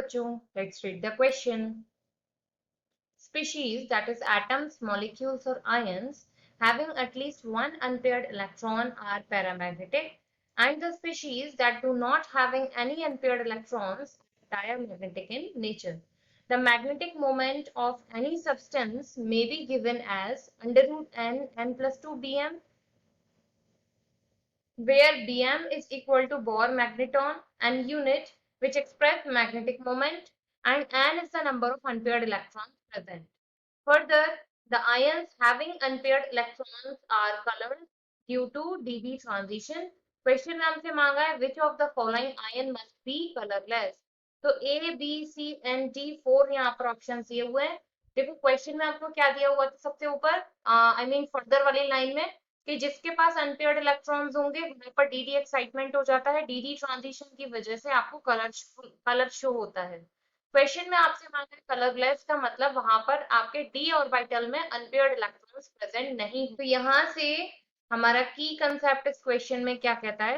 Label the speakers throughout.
Speaker 1: बच्चों, let's read the question. Species, that is atoms, molecules or ions, having at least one unpaired electron are paramagnetic, and the species that do not having any unpaired electrons are diamagnetic in nature. The magnetic moment of any substance may be given as under root n plus 2 bm, where bm is equal to Bohr magneton and unit which express magnetic moment, and n is the number of unpaired electrons present. Further, the ions having unpaired electrons are colored due to DB transition. Question में हमसे मांगा है which of the following ion must be colorless. तो A, B, C, N, D 4 यहाँ पर option दिए हुए हैं. देखो क्वेश्चन में आपको क्या दिया हुआ था सबसे ऊपर, आई मीन फर्दर वाली लाइन में, कि जिसके पास अनपेयर्ड इलेक्ट्रॉन्स होंगे वहां पर डीडी एक्साइटमेंट हो जाता है. डीडी ट्रांजिशन की वजह से आपको कलर शो होता है. क्वेश्चन में आपसे मांगा है कलरलेस का मतलब वहां पर आपके डी ऑर्बिटल में अनपेयर्ड इलेक्ट्रॉन्स प्रेजेंट नहीं. तो यहाँ से हमारा की कंसेप्ट इस क्वेश्चन में क्या कहता है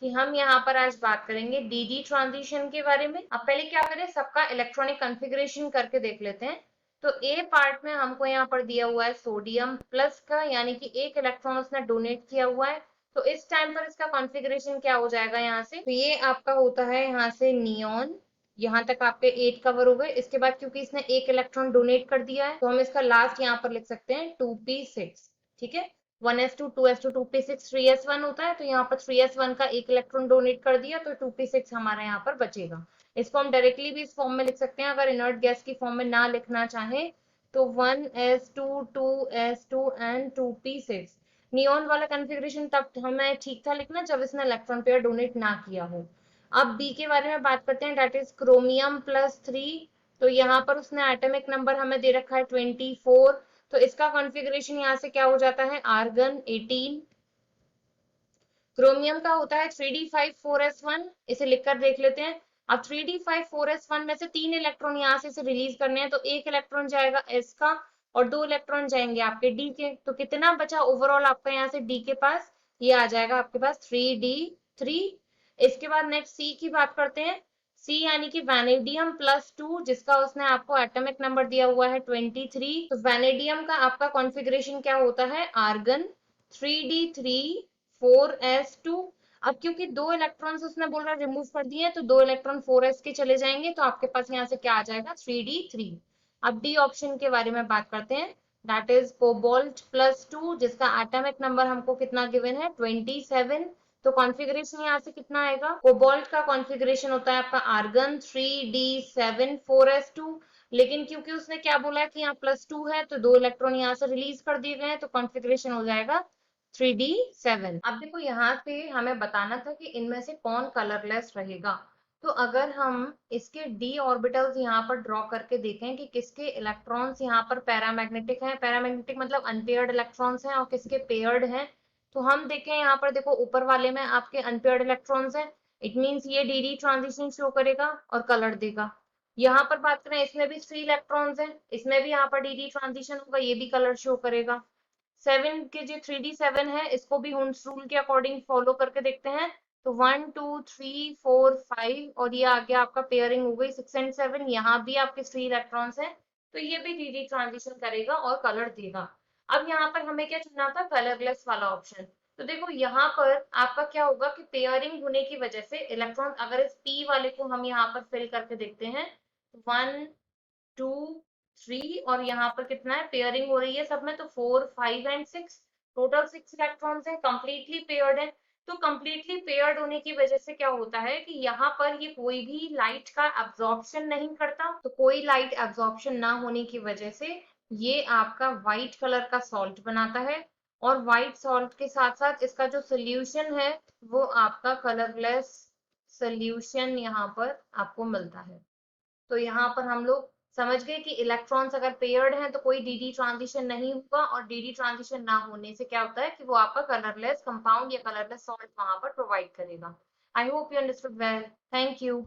Speaker 1: कि हम यहाँ पर आज बात करेंगे डीडी ट्रांजिशन के बारे में. अब पहले क्या करें, सबका इलेक्ट्रॉनिक कॉन्फ़िगरेशन करके देख लेते हैं. तो ए पार्ट में हमको यहाँ पर दिया हुआ है सोडियम प्लस का, यानी कि एक इलेक्ट्रॉन उसने डोनेट किया हुआ है. तो इस टाइम पर इसका कॉन्फ़िगरेशन क्या हो जाएगा यहाँ से, तो ये आपका होता है यहाँ से नियॉन. यहाँ तक आपके 8 कवर हो गए. इसके बाद क्योंकि इसने एक इलेक्ट्रॉन डोनेट कर दिया है तो हम इसका लास्ट यहाँ पर लिख सकते हैं 2p6. ठीक है, 1s2 2s2 2p6 3s1 होता है. तो यहाँ पर 3s1 का एक इलेक्ट्रॉन डोनेट कर दिया तो 2p6 हमारा यहाँ पर बचेगा. इसको हम डायरेक्टली भी इस फॉर्म में लिख सकते हैं. अगर इनर्ट गैस की फॉर्म में ना लिखना चाहे तो 1s2 2s2 and 2p6. Neon वाला कॉन्फ़िगरेशन तब हमें ठीक था लिखना जब इसने इलेक्ट्रॉन पेयर डोनेट ना किया हो. अब बी के बारे में बात करते हैं, डेट इज क्रोमियम +3. तो यहाँ पर उसने एटॉमिक नंबर हमें दे रखा है 24. तो इसका कॉन्फ़िगरेशन यहाँ से क्या हो जाता है, आर्गन 18. क्रोमियम का होता है 3d5 4s1. इसे लिखकर देख लेते हैं. अब 3d5 4s1 में से 3 इलेक्ट्रॉन यहाँ से रिलीज करने हैं. तो एक इलेक्ट्रॉन जाएगा एस का और 2 इलेक्ट्रॉन जाएंगे आपके डी के. तो कितना बचा ओवरऑल आपका यहाँ से डी के पास, ये आ जाएगा आपके पास 3d3. इसके बाद नेक्स्ट सी की बात करते हैं. सी यानी कि वैनेडियम +2, जिसका उसने आपको एटॉमिक नंबर दिया हुआ है 23. तो वैनेडियम का आपका कॉन्फ़िगरेशन क्या होता है, आर्गन 3d3 4s2. अब क्योंकि 2 इलेक्ट्रॉन्स उसने बोल रहा रिमूव कर दिए हैं तो 2 इलेक्ट्रॉन 4s के चले जाएंगे. तो आपके पास यहाँ से क्या आ जाएगा 3d3. अब डी ऑप्शन के बारे में बात करते हैं, दैट इज कोबाल्ट +2, जिसका एटॉमिक नंबर हमको कितना गिवन है 27. तो कॉन्फ़िगरेशन यहाँ से कितना आएगा, कोबाल्ट का कॉन्फ़िगरेशन होता है आपका आर्गन 3d7 4s2. लेकिन क्योंकि उसने क्या बोला है कि यहाँ +2 है तो 2 इलेक्ट्रॉन यहाँ से रिलीज कर दिए गए हैं. तो कॉन्फ़िगरेशन हो जाएगा 3d7. अब देखो यहाँ से हमें बताना था कि इनमें से कौन कलरलेस रहेगा. तो अगर हम इसके डी ऑर्बिटल्स यहाँ पर ड्रॉ करके देखें कि किसके इलेक्ट्रॉन्स यहाँ पर पैरामैग्नेटिक हैं, पैरामैग्नेटिक मतलब अनपेयर्ड इलेक्ट्रॉन्स हैं, और किसके पेयर्ड हैं. तो हम देखें यहाँ पर, देखो ऊपर वाले में आपके अनपेयर्ड इलेक्ट्रॉन्स हैं. इट मीन्स ये डीडी ट्रांजिशन शो करेगा और कलर देगा. यहाँ पर बात करें इसमें भी 3 इलेक्ट्रॉन्स हैं, इसमें भी यहाँ पर डीडी ट्रांजिशन होगा, ये भी कलर शो करेगा. 7 के जो 3d7 है इसको भी हुंस रूल के अकॉर्डिंग फॉलो करके देखते हैं. तो 1 2 3 4 5 और ये आगे आपका पेयरिंग हो गई 6 एंड 7. यहाँ भी आपके 3 इलेक्ट्रॉन्स हैं तो ये भी डीडी ट्रांजिशन करेगा और कलर देगा. अब यहाँ पर हमें क्या चुनना था, कलरलेस वाला ऑप्शन. तो देखो यहाँ पर आपका क्या होगा कि पेयरिंग होने की वजह से इलेक्ट्रॉन, अगर इस पी वाले को हम यहाँ पर फिल करके देखते हैं 1 2 3 और यहाँ पर कितना है, पेयरिंग हो रही है सब में, तो 4 5 एंड 6, टोटल 6 इलेक्ट्रॉन्स हैं, कंप्लीटली पेयर्ड है. तो कंप्लीटली पेयर्ड होने की वजह से क्या होता है कि यहाँ पर ये कोई भी लाइट का एब्जॉर्प्शन नहीं करता. तो कोई लाइट एब्जॉर्प्शन ना होने की वजह से ये आपका व्हाइट कलर का सॉल्ट बनाता है, और व्हाइट सॉल्ट के साथ साथ इसका जो सोल्यूशन है वो आपका कलरलेस सोल्यूशन यहाँ पर आपको मिलता है. तो यहाँ पर हम लोग समझ गए कि इलेक्ट्रॉन्स अगर पेयर्ड हैं तो कोई डीडी ट्रांजिशन नहीं होगा, और डीडी ट्रांजिशन ना होने से क्या होता है कि वो आपका कलरलेस कंपाउंड या कलरलेस सॉल्ट वहां पर प्रोवाइड करेगा. I hope you understood well. Thank you.